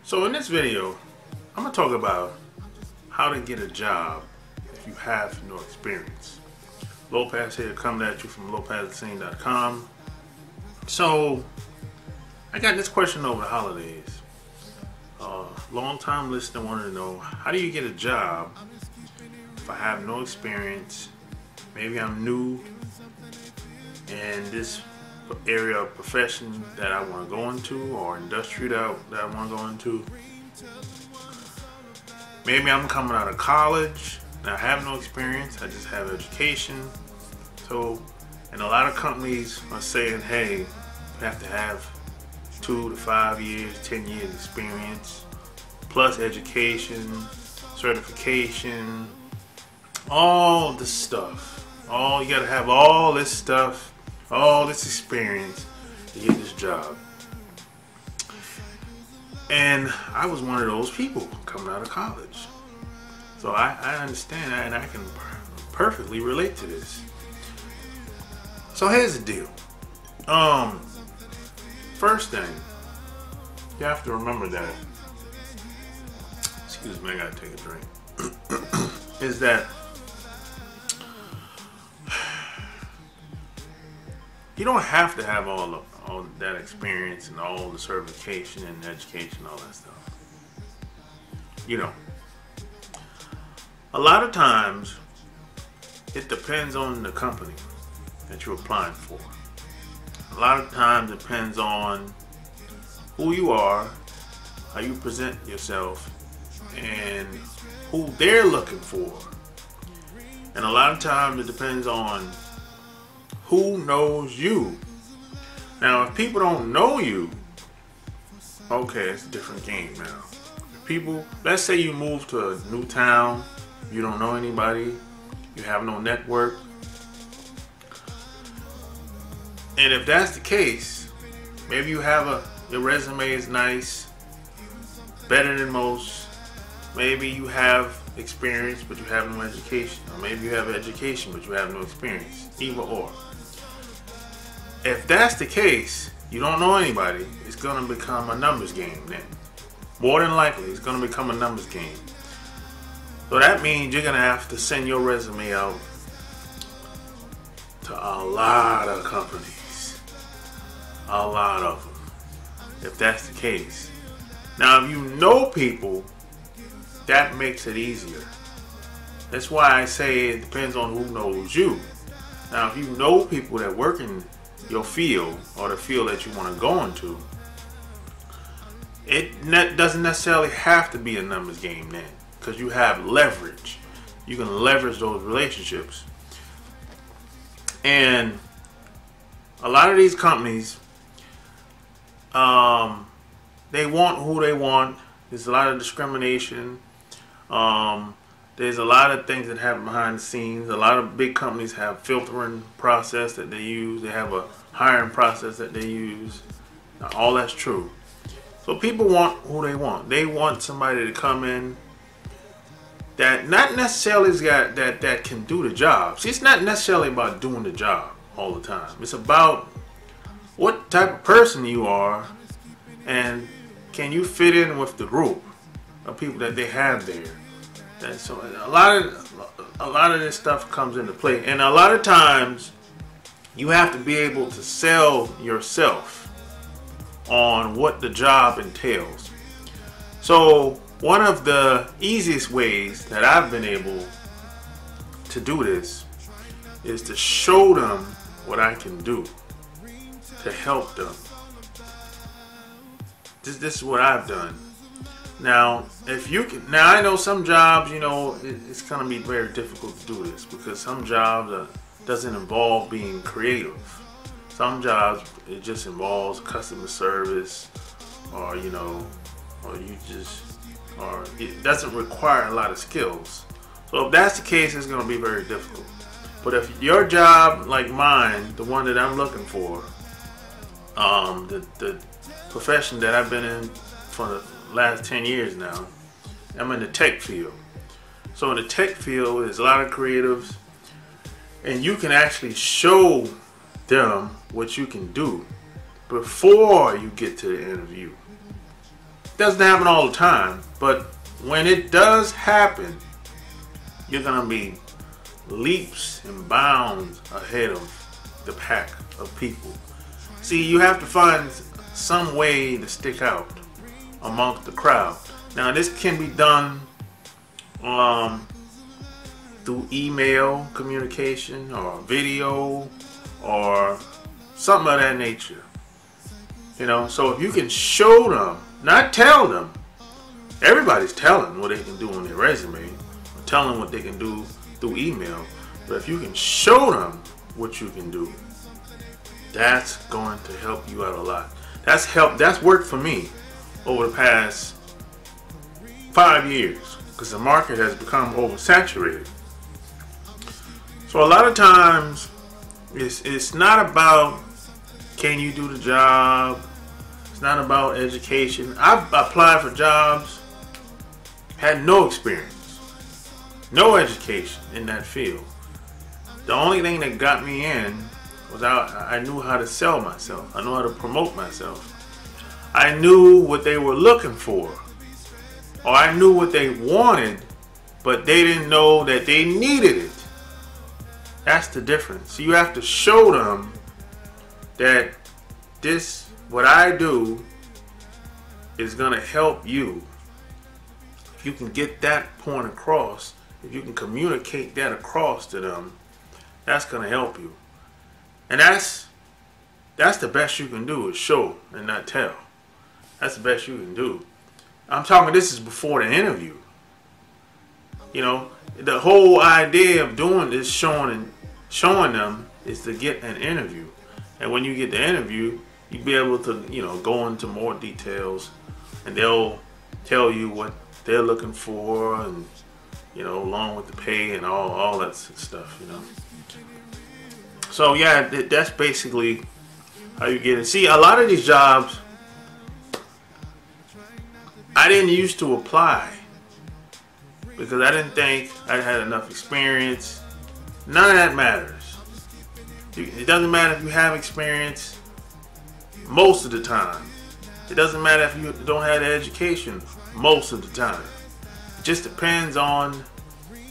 So in this video, I'm gonna talk about how to get a job if you have no experience. Lopez here, coming at you from LopezTheScene.com. So I got this question over the holidays. Long-time listener wanted to know, how do you get a job if I have no experience? Maybe I'm new in this area of profession that I want to go into, or industry that I want to go into. Maybe I'm coming out of college and I have no experience, I just have education. And a lot of companies are saying, hey, you have to have 2 to 5 years, 10 years experience, plus education, certification, all this stuff. You gotta have all this stuff, all this experience to get this job. And I was one of those people coming out of college. So I understand that, and I can perfectly relate to this. So here's the deal. First thing, you have to remember that, excuse me, I gotta take a drink, is that you don't have to have all that experience and all the certification and education, all that stuff. You know, a lot of times it depends on the company that you're applying for. A lot of times it depends on who you are, how you present yourself, and who they're looking for. And a lot of times it depends on who knows you. Now, if people don't know you, okay, it's a different game now. If people, let's say you move to a new town, you don't know anybody, you have no network. And if that's the case, maybe you have your resume is nice, better than most. Maybe you have experience, but you have no education. Or maybe you have education, but you have no experience. Either or. If that's the case, you don't know anybody, it's going to become a numbers game then. More than likely, it's going to become a numbers game. So that means you're going to have to send your resume out to a lot of companies. A lot of them, if that's the case. Now, if you know people, that makes it easier. That's why I say it depends on who knows you. Now, if you know people that work in your field or the field that you want to go into, it doesn't necessarily have to be a numbers game then, because you have leverage. You can leverage those relationships. And a lot of these companies, they want who they want. There's a lot of discrimination. There's a lot of things that happen behind the scenes. A lot of big companies have filtering process that they use. They have a hiring process that they use. Now, all that's true. So people want who they want. They want somebody to come in that not necessarily that can do the job. See, it's not necessarily about doing the job all the time. It's about what type of person you are, and can you fit in with the group of people that they have there. And so a lot of this stuff comes into play, and a lot of times you have to be able to sell yourself on what the job entails. So one of the easiest ways that I've been able to do this is to show them what I can do to help them. This is what I've done. Now, if you can, now I know some jobs, you know, it's gonna be very difficult to do this because some jobs doesn't involve being creative. Some jobs it just involves customer service, or you know, or it doesn't require a lot of skills. So if that's the case, it's gonna be very difficult. But if your job, like mine, the one that I'm looking for, the profession that I've been in for the last 10 years now, I'm in the tech field. So in the tech field, there's a lot of creatives, and you can actually show them what you can do before you get to the interview. doesn't happen all the time, but when it does happen, you're gonna be leaps and bounds ahead of the pack of people. See, you have to find some way to stick out amongst the crowd. Now, this can be done through email communication or video or something of that nature. You know, so if you can show them, not tell them. Everybody's telling what they can do on their resume, or telling what they can do through email. But if you can show them what you can do, that's going to help you out a lot. That's worked for me over the past 5 years, because the market has become oversaturated. So a lot of times it's not about can you do the job. It's not about education. I've applied for jobs, had no experience, no education in that field. The only thing that got me in was I knew how to sell myself. I knew how to promote myself. I knew what they were looking for, or I knew what they wanted, but they didn't know that they needed it. That's the difference. So you have to show them that this, what I do, is going to help you. If you can get that point across, if you can communicate that across to them, that's going to help you. And that's the best you can do, is show and not tell. That's the best you can do. I'm talking, this is before the interview. You know, the whole idea of doing this, showing them, is to get an interview. And when you get the interview, you'll be able to, you know, go into more details, and they'll tell you what they're looking for, and, you know, along with the pay and all that stuff, you know. So yeah, that's basically how you get it. See, a lot of these jobs, I didn't used to apply because I didn't think I had enough experience. None of that matters. It doesn't matter if you have experience most of the time. It doesn't matter if you don't have the education most of the time. It just depends on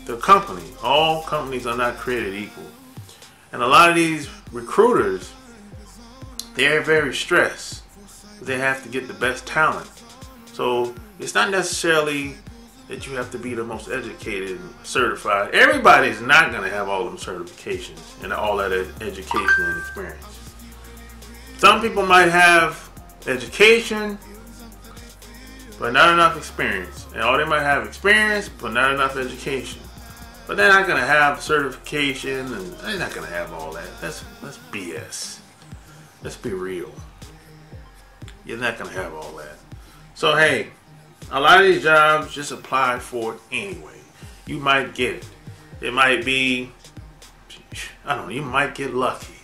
the company. All companies are not created equal. And a lot of these recruiters, they're very stressed. They have to get the best talent. So it's not necessarily that you have to be the most educated and certified. Everybody's not going to have all them certifications and all that education and experience. Some people might have education, but not enough experience. Or they might have experience, but not enough education. But they're not going to have certification, and they're not going to have all that. That's BS. Let's be real. You're not going to have all that. So hey, a lot of these jobs, just apply for it anyway. You might get it. It might be, I don't know, you might get lucky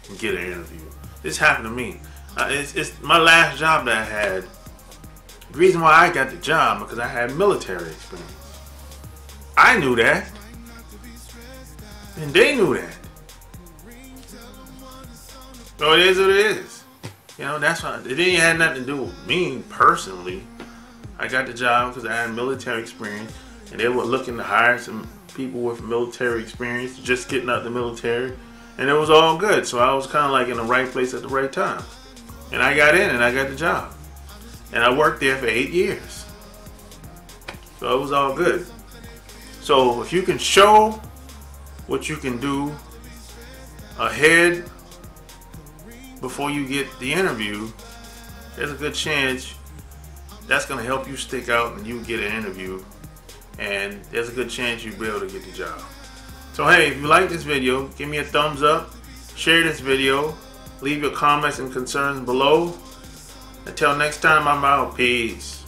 and get an interview. This happened to me. It's my last job that I had. The reason why I got the job because I had military experience. I knew that. And they knew that. So it is what it is. You know, that's why it didn't have nothing to do with me personally. I got the job because I had military experience, and they were looking to hire some people with military experience, just getting out the military, and it was all good. So I was kind of like in the right place at the right time, and I got in and I got the job, and I worked there for 8 years. So it was all good. So if you can show what you can do ahead before you get the interview, there's a good chance that's going to help you stick out and you get an interview, and there's a good chance you'll be able to get the job. So hey, if you like this video, give me a thumbs up, share this video, leave your comments and concerns below. Until next time, I'm out. Peace.